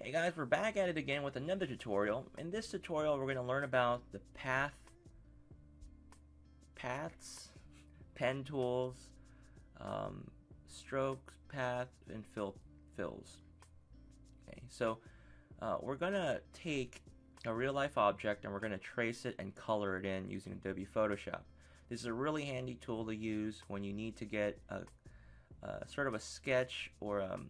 Hey guys, we're back at it again with another tutorial. In this tutorial, we're going to learn about the paths, pen tools, strokes, path, and fills. Okay, so we're going to take a real-life object and we're going to trace it and color it in using Adobe Photoshop. This is a really handy tool to use when you need to get a sort of a sketch or a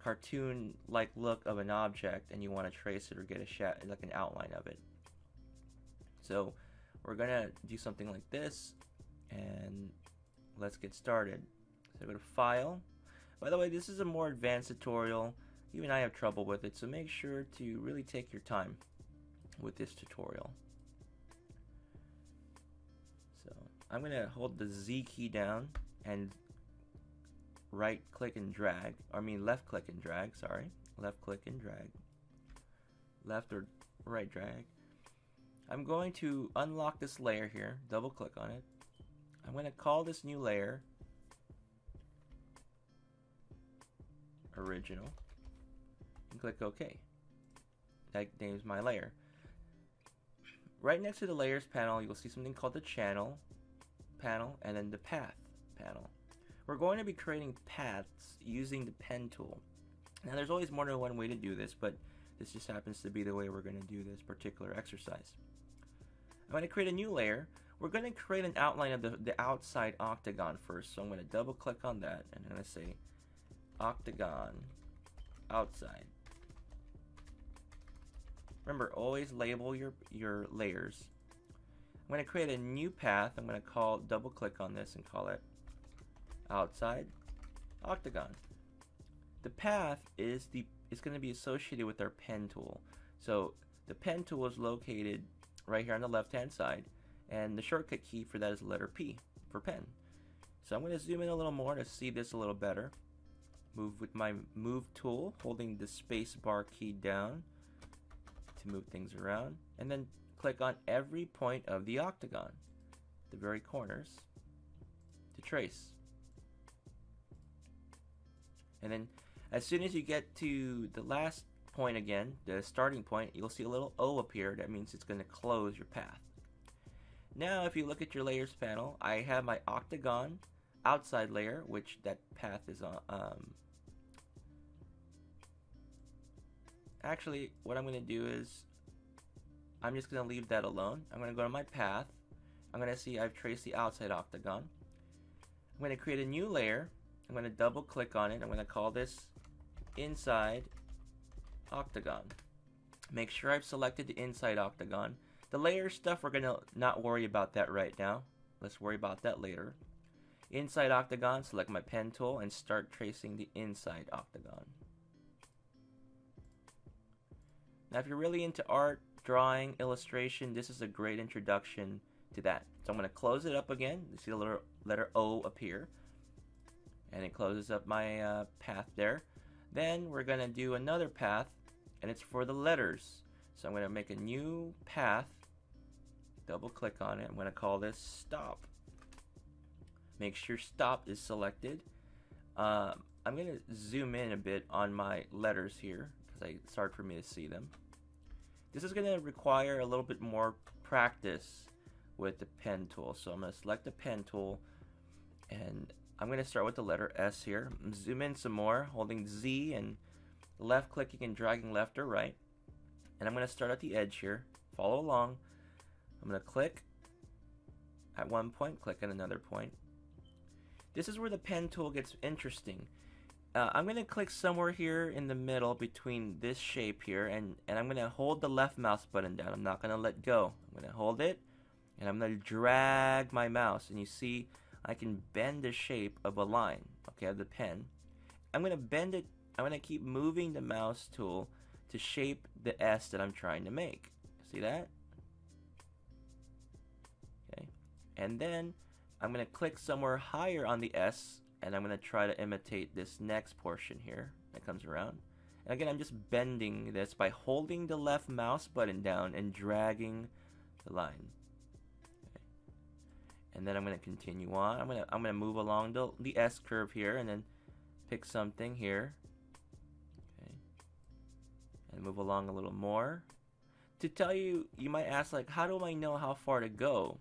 cartoon-like look of an object and you want to trace it or get like an outline of it. So we're gonna do something like this, and let's get started. So go to File. By the way, this is a more advanced tutorial. Even I have trouble with it, so make sure to really take your time with this tutorial. So I'm gonna hold the Z key down and right click and drag, left click and drag, left click and drag, left or right drag. I'm going to unlock this layer here, double click on it. I'm going to call this new layer Original and click OK. That names my layer. Right next to the layers panel, you'll see something called the channel panel and then the path panel. We're going to be creating paths using the pen tool. Now there's always more than one way to do this, but this just happens to be the way we're going to do this particular exercise. I'm going to create a new layer. We're going to create an outline of the outside octagon first. So I'm going to double click on that and I'm going to say octagon outside. Remember, always label your layers. I'm going to create a new path. I'm going to double click on this and call it outside octagon. The path is going to be associated with our pen tool. So the pen tool is located right here on the left hand side, and the shortcut key for that is the letter P for pen. So I'm going to zoom in a little more to see this a little better. Move with my move tool, holding the space bar key down to move things around, and then click on every point of the octagon, the very corners, to trace. And then as soon as you get to the last point again, the starting point, you'll see a little O appear. That means it's going to close your path. Now if you look at your layers panel, I have my octagon outside layer, which that path is on. Actually, what I'm going to do is I'm just going to leave that alone. I'm going to go to my path. I'm going to see I've traced the outside octagon. I'm going to create a new layer. I'm going to double click on it. I'm going to call this inside octagon. Make sure I've selected the inside octagon. The layer stuff, we're going to not worry about that right now. Let's worry about that later. Inside octagon, select my pen tool and start tracing the inside octagon. Now if you're really into art, drawing, illustration, this is a great introduction to that. So I'm going to close it up again. You see the letter O appear. And it closes up my path there. Then we're going to do another path, and it's for the letters. So I'm going to make a new path, double click on it. I'm going to call this stop. Make sure stop is selected. I'm going to zoom in a bit on my letters here because it's hard for me to see them. This is going to require a little bit more practice with the pen tool. So I'm going to select the pen tool, and I'm going to start with the letter S here. Zoom in some more, holding Z and left clicking and dragging left or right. And I'm going to start at the edge here. Follow along. I'm going to click at one point, click at another point. This is where the pen tool gets interesting. I'm going to click somewhere here in the middle between this shape here, and I'm going to hold the left mouse button down. I'm not going to let go. I'm going to hold it, and I'm going to drag my mouse, and you see I can bend the shape of a line, okay, of the pen. I'm going to bend it. I'm going to keep moving the mouse tool to shape the S that I'm trying to make. See that? Okay. And then I'm going to click somewhere higher on the S, and I'm going to try to imitate this next portion here that comes around. And again, I'm just bending this by holding the left mouse button down and dragging the line. And then I'm going to continue on. I'm going to move along the S curve here and then pick something here. Okay. and move along a little more. To tell you, you might ask, like, how do I know how far to go?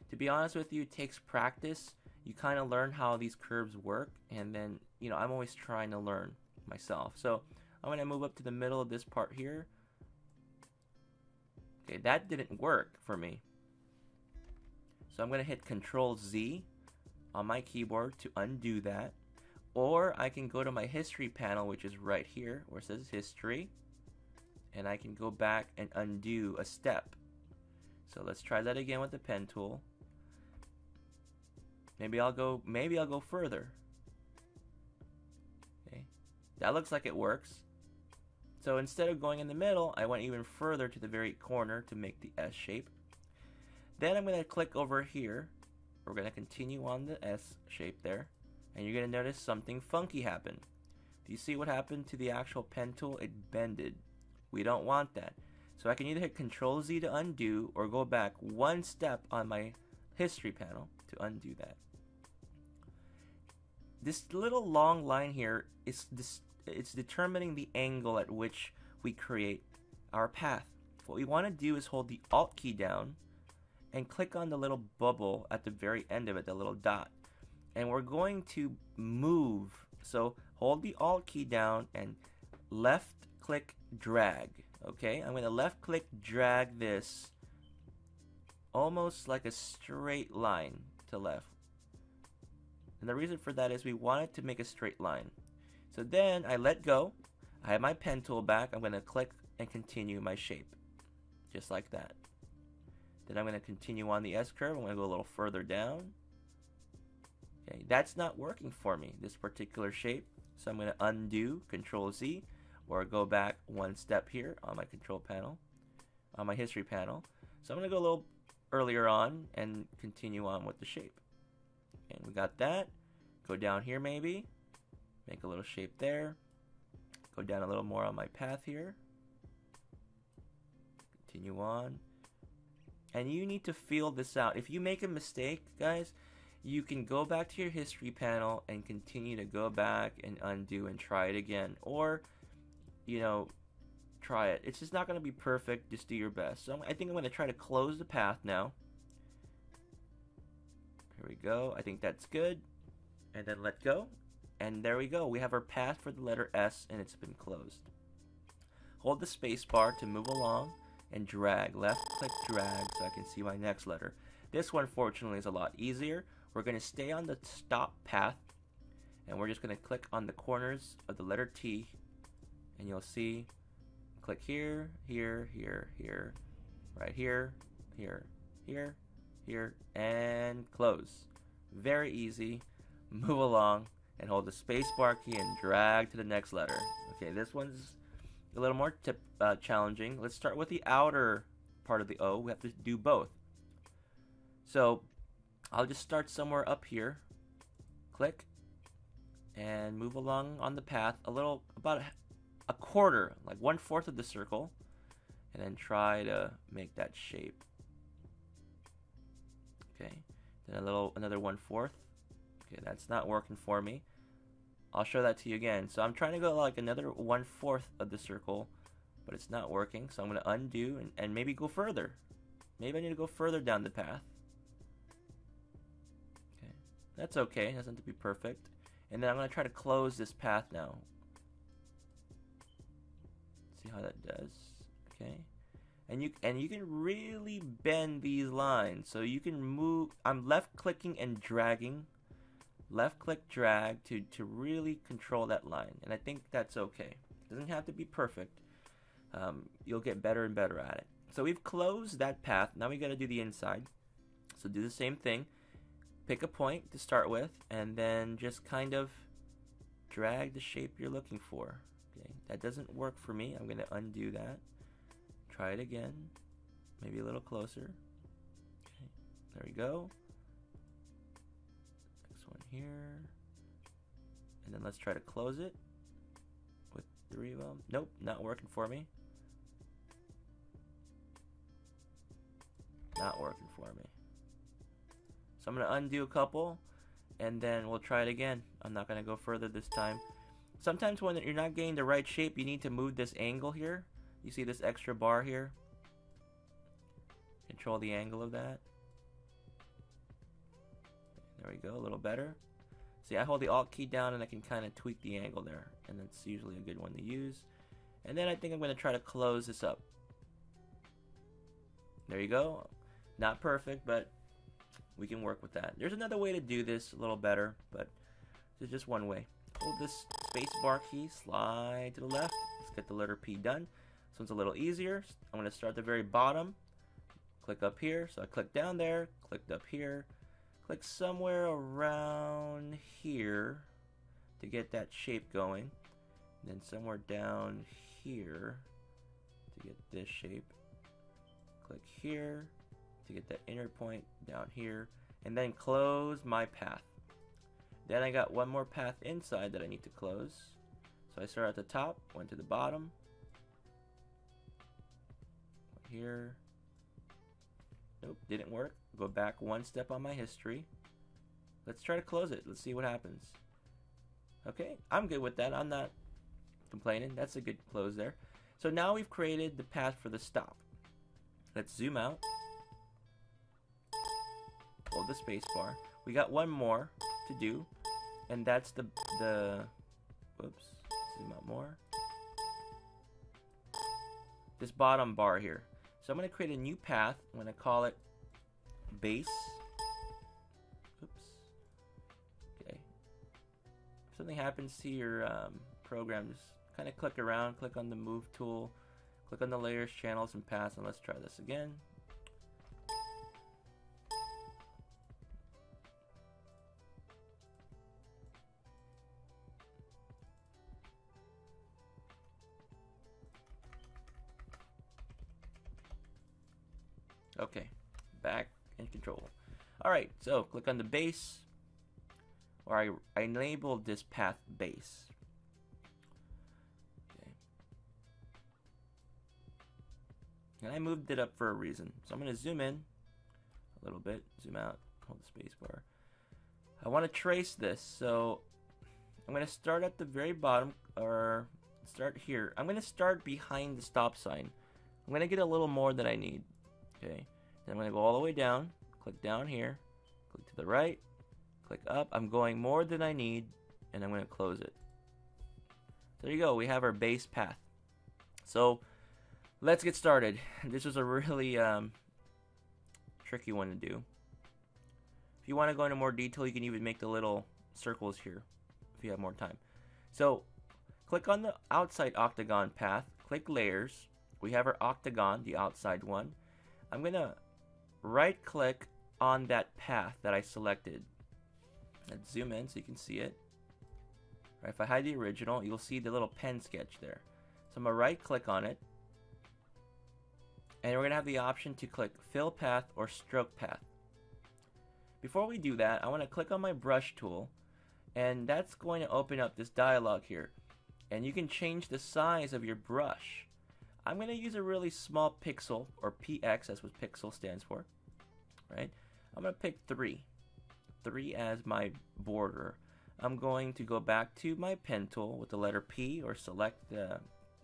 To be honest with you, it takes practice. You kind of learn how these curves work, and then, you know, I'm always trying to learn myself. So I'm going to move up to the middle of this part here. Okay, that didn't work for me. So I'm going to hit Control Z on my keyboard to undo that. Or I can go to my history panel, which is right here, where it says history. And I can go back and undo a step. So let's try that again with the pen tool. Maybe I'll go further. Okay. That looks like it works. So instead of going in the middle, I went even further to the very corner to make the S shape. Then I'm going to click over here. We're going to continue on the S shape there. And you're going to notice something funky happen. Do you see what happened to the actual pen tool? It bended. We don't want that. So I can either hit Control Z to undo or go back one step on my history panel to undo that. This little long line here is it's determining the angle at which we create our path. What we want to do is hold the Alt key down and click on the little bubble at the very end of it, the little dot. And we're going to move. So hold the Alt key down and left click drag. Okay, I'm going to left click drag this almost like a straight line to left. And the reason for that is we want it to make a straight line. So then I let go. I have my pen tool back. I'm going to click and continue my shape. Just like that. Then I'm going to continue on the S curve. I'm going to go a little further down. Okay, that's not working for me, this particular shape. So I'm going to undo, Control Z, or go back one step here on my control panel, on my history panel. So I'm going to go a little earlier on and continue on with the shape. And we got that. Go down here maybe. Make a little shape there. Go down a little more on my path here. Continue on. And you need to feel this out. If you make a mistake, guys, you can go back to your history panel and continue to go back and undo and try it again. Or, you know, try it. It's just not going to be perfect. Just do your best. So I think I'm going to try to close the path now. Here we go. I think that's good. And then let go. And there we go. We have our path for the letter S, and it's been closed. Hold the space bar to move along and drag. Left click drag so I can see my next letter. This one, fortunately, is a lot easier. We're going to stay on the stop path, and we're just going to click on the corners of the letter T, and you'll see, click here, here, here, here, right here, here, here, here, and close. Very easy. Move along and hold the space bar key and drag to the next letter. Okay, this one's a little more challenging. Let's start with the outer part of the O. We have to do both. So I'll just start somewhere up here. Click and move along on the path a little, about a quarter, like 1/4 of the circle, and then try to make that shape. Okay, then another 1/4. Okay, that's not working for me. I'll show that to you again. So I'm trying to go like another 1/4 of the circle, but it's not working. So I'm going to undo and maybe go further. Maybe I need to go further down the path. Okay, that's okay. It doesn't have to be perfect. And then I'm going to try to close this path now. See how that does. Okay. And you can really bend these lines. So you can move. I'm left clicking and dragging. Left click drag to really control that line. And I think that's okay. It doesn't have to be perfect. You'll get better and better at it. So we've closed that path. Now we got to do the inside. So do the same thing. Pick a point to start with, and then just kind of drag the shape you're looking for. Okay, that doesn't work for me. I'm going to undo that. Try it again. Maybe a little closer. Okay, there we go. Next one here. And then let's try to close it with 3 of them. Nope, not working for me. Not working for me. So I'm going to undo a couple, and then we'll try it again. I'm not going to go further this time. Sometimes when you're not getting the right shape, you need to move this angle here. You see this extra bar here? Control the angle of that. There we go, a little better. See, I hold the Alt key down and I can kind of tweak the angle there, and that's usually a good one to use. And then I think I'm going to try to close this up. There you go. Not perfect, but we can work with that. There's another way to do this a little better, but there's just one way. Hold this space bar key, slide to the left. Let's get the letter P done. This one's a little easier. I'm going to start at the very bottom. Click up here. So I click down there, clicked up here. Click somewhere around here to get that shape going. And then somewhere down here to get this shape. Click here to get that inner point down here. And then close my path. Then I got one more path inside that I need to close. So I start at the top, went to the bottom. Here. Nope, didn't work. Go back one step on my history. Let's try to close it. Let's see what happens. Okay, I'm good with that. I'm not complaining. That's a good close there. So now we've created the path for the stop. Let's zoom out. Hold the space bar. We got one more to do, and that's the whoops, zoom out more. This bottom bar here. So I'm going to create a new path. I'm going to call it base. Oops. Okay. If something happens to your program, just kind of click around, click on the move tool, click on the layers, channels, and paths, and let's try this again. Okay, back in control. Alright, so click on the base, or I enabled this path base. Okay. And I moved it up for a reason. So I'm going to zoom in a little bit, zoom out, hold the space bar. I want to trace this, so I'm going to start at the very bottom, or start here. I'm going to start behind the stop sign. I'm going to get a little more than I need. Okay, then I'm going to go all the way down, click down here, click to the right, click up. I'm going more than I need, and I'm going to close it. There you go, we have our base path. So let's get started. This was a really tricky one to do. If you want to go into more detail, you can even make the little circles here if you have more time. So click on the outside octagon path, click layers. We have our octagon, the outside one. I'm going to right click on that path that I selected. Let's zoom in so you can see it. Right, if I hide the original, you'll see the little pen sketch there. So I'm going to right click on it. And we're going to have the option to click fill path or stroke path. Before we do that, I want to click on my brush tool. And that's going to open up this dialog here. And you can change the size of your brush. I'm going to use a really small pixel, or PX, that's what pixel stands for, right? I'm going to pick 3 as my border. I'm going to go back to my pen tool with the letter P, or select the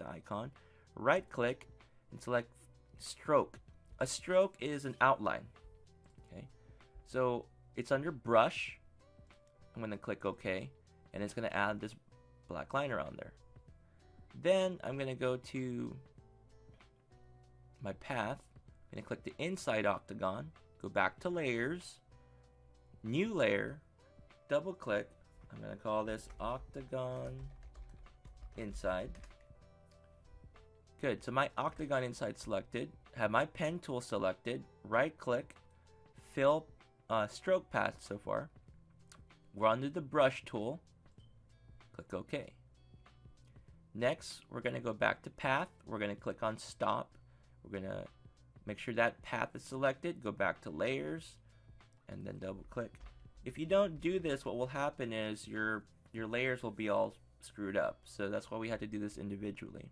icon, right click, and select stroke. A stroke is an outline, okay? So it's under brush. I'm going to click OK, and it's going to add this black line around there. Then I'm going to go to my path. I'm going to click the inside octagon, go back to layers, new layer, double click. I'm going to call this octagon inside. Good, so my octagon inside selected, have my pen tool selected, right click, fill stroke path so far. We're under the brush tool, click OK. Next, we're going to go back to path, we're going to click on stop. We're going to make sure that path is selected, go back to layers, and then double click. If you don't do this, what will happen is your layers will be all screwed up. So that's why we had to do this individually.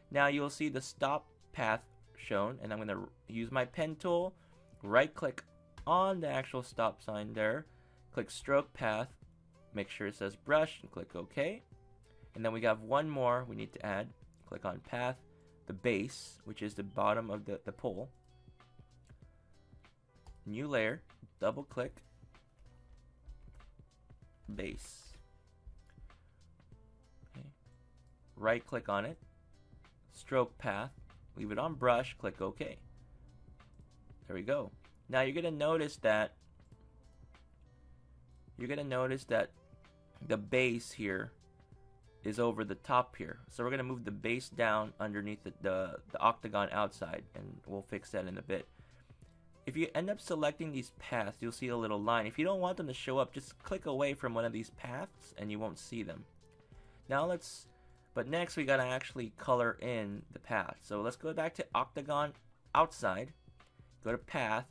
Now you'll see the stop path shown, and I'm going to use my pen tool, right click on the actual stop sign there, click stroke path, make sure it says brush, and click OK. And then we have one more we need to add. Click on path, the base, which is the bottom of the pole. New layer, double click, base. Okay. Right click on it, stroke path, leave it on brush, click OK. There we go. Now you're gonna notice that the base here is over the top here. So we're gonna move the base down underneath the octagon outside, and we'll fix that in a bit. If you end up selecting these paths, you'll see a little line. If you don't want them to show up, just click away from one of these paths and you won't see them. Now but next we gotta actually color in the path. So let's go back to octagon outside, go to path,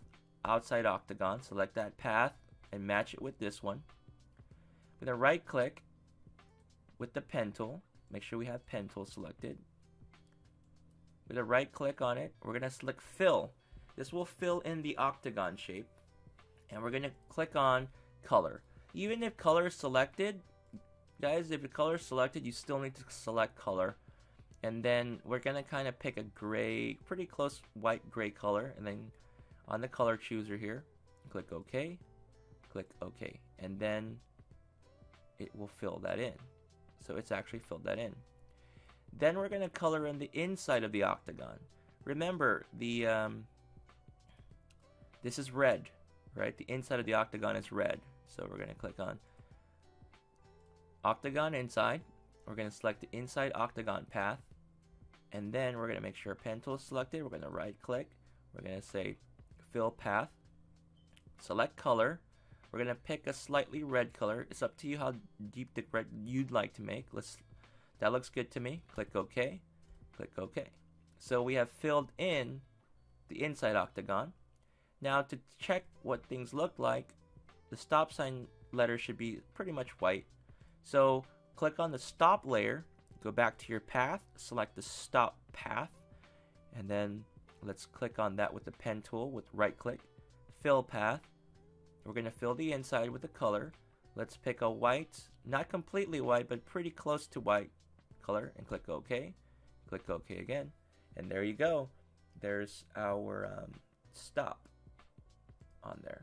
outside octagon, select that path and match it with this one. We're gonna right click with the pen tool, make sure we have pen tool selected. With a right click on it, we're gonna select fill. This will fill in the octagon shape, and we're gonna click on color. Even if color is selected, guys, if the color is selected, you still need to select color, and then we're gonna kind of pick a gray, pretty close white gray color, and then on the color chooser here, click OK, and then it will fill that in. So it's actually filled that in. Then we're gonna color in the inside of the octagon. Remember, this is red, right? The inside of the octagon is red. So we're going to click on octagon inside. We're going to select the inside octagon path. And then we're going to make sure pen tool is selected. We're going to right click. We're going to say fill path. Select color. We're going to pick a slightly red color. It's up to you how deep the red you'd like to make. That looks good to me. Click OK. Click OK. So we have filled in the inside octagon. Now to check what things look like, the stop sign letter should be pretty much white. So click on the stop layer, go back to your path, select the stop path, and then let's click on that with the pen tool with right click, fill path. We're going to fill the inside with the color. Let's pick a white, not completely white, but pretty close to white color, and click OK. Click OK again, and there you go. There's our stop on there.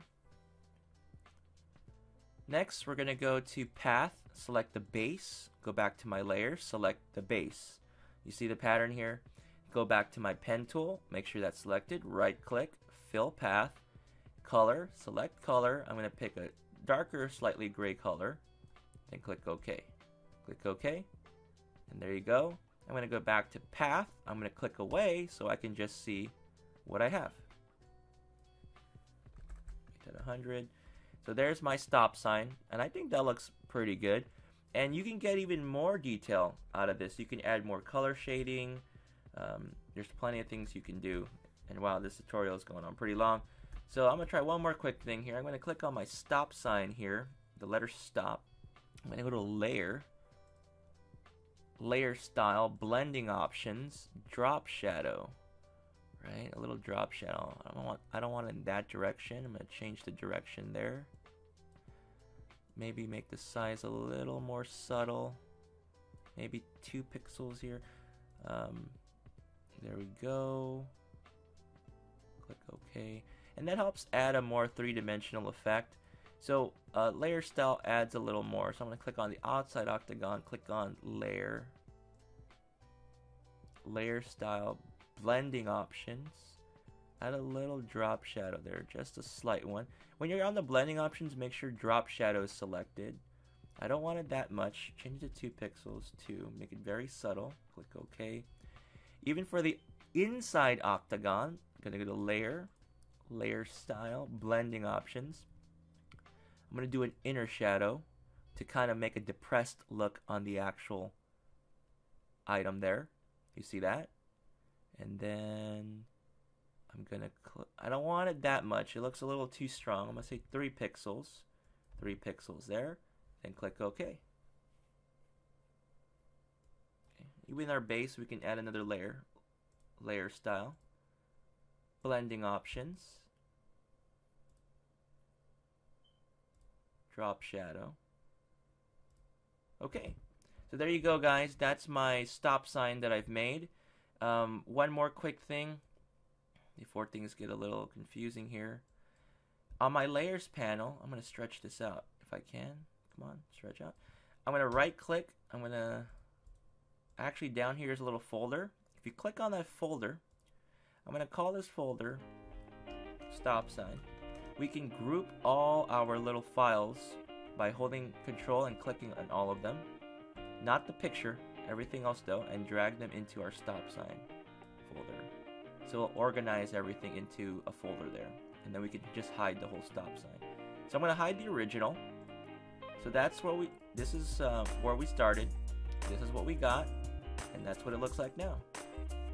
Next, we're going to go to path, select the base, go back to my layer, select the base. You see the pattern here? Go back to my pen tool, make sure that's selected, right click, fill path, color, select color. I'm going to pick a darker, slightly gray color, then click OK. Click OK, and there you go. I'm going to go back to path. I'm going to click away so I can just see what I have. At 100. So there's my stop sign, and I think that looks pretty good. And you can get even more detail out of this. You can add more color shading. There's plenty of things you can do. And wow, this tutorial is going on pretty long. So I'm going to try one more quick thing here. I'm going to click on my stop sign here, the letter stop. I'm going to go to layer, layer style, blending options, drop shadow. Right, a little drop shadow. I don't want it in that direction. I'm going to change the direction there. Maybe make the size a little more subtle. Maybe 2 pixels here. There we go. Click OK. And that helps add a more three-dimensional effect. So layer style adds a little more. So I'm going to click on the outside octagon, click on layer, layer style, blending options, add a little drop shadow there, just a slight one. When you're on the blending options, make sure drop shadow is selected. I don't want it that much. Change it to 2 pixels too. Make it very subtle. Click OK. Even for the inside octagon, I'm going to go to layer, layer style, blending options. I'm going to do an inner shadow to kind of make a depressed look on the actual item there. You see that? And then I'm going to I don't want it that much. It looks a little too strong. I'm going to say 3 pixels. 3 pixels there. Then click OK. Okay. Even our base, we can add another layer. Layer style. Blending options. Drop shadow. Okay. So there you go, guys. That's my stop sign that I've made. One more quick thing before things get a little confusing here. On my layers panel, I'm going to stretch this out if I can. Come on, stretch out. I'm going to right click. I'm going to, actually down here is a little folder. If you click on that folder, I'm going to call this folder stop sign. We can group all our little files by holding control and clicking on all of them. Not the picture, everything else though, and drag them into our stop sign folder. So we'll organize everything into a folder there. And then we can just hide the whole stop sign. So I'm going to hide the original. So that's where this is where we started. This is what we got. And that's what it looks like now.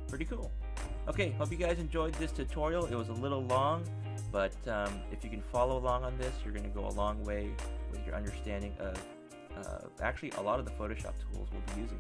Pretty cool. Okay, hope you guys enjoyed this tutorial. It was a little long, but if you can follow along on this, you're going to go a long way with your understanding of actually a lot of the Photoshop tools we'll be using.